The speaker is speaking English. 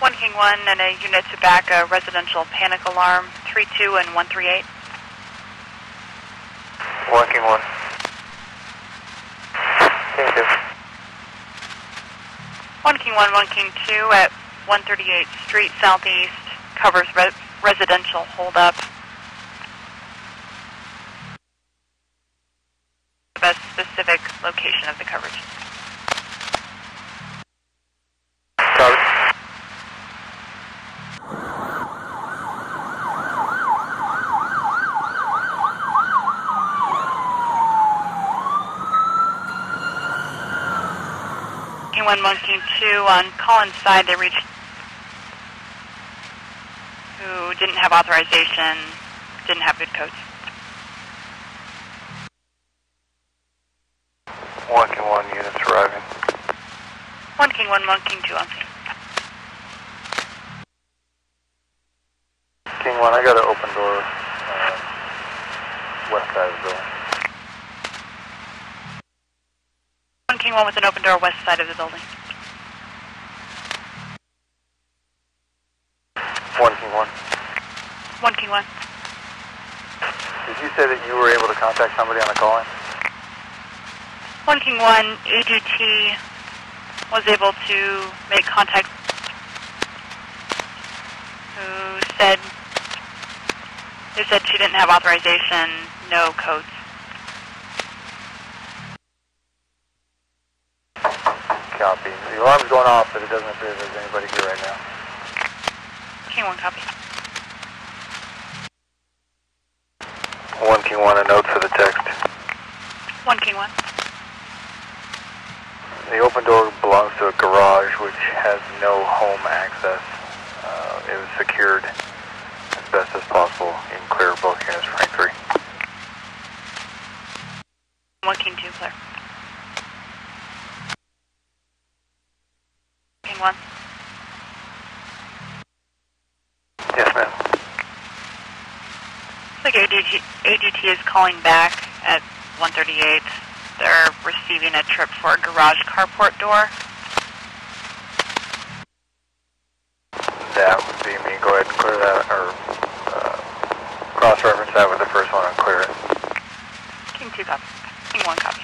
1 King 1 and a unit to back a residential panic alarm, 32 and 138. 1 King 1. King 2. 1 King 1 King 2 at 138th Street Southeast, covers residential holdup. The best specific location of the coverage. Covered. King 1 King 2 on Collins side, they reached who didn't have authorization, didn't have good codes. 1 King 1 units arriving. 1 King 1 King 2 on scene. King 1, I got an open door west side of the building. 1 King 1 with an open door west side of the building. 1 King 1. 1 King 1. Did you say that you were able to contact somebody on the call-in? 1 King 1, ADT was able to make contact who said, they said she didn't have authorization, no codes. Copy. The alarm's going off, but it doesn't appear there's anybody here right now. King 1 copy. 1 King 1, a note for the text. 1 King 1. The open door belongs to a garage which has no home access. It was secured as best as possible. You can clear both units for Frank 3. 1 King 2 clear. King 1. Yes, ma'am. Looks like ADT is calling back at 138. They're receiving a trip for a garage carport door. That would be me. Go ahead and clear that, or cross-reference that with the first one and clear it. King 2 copy. King 1 copy.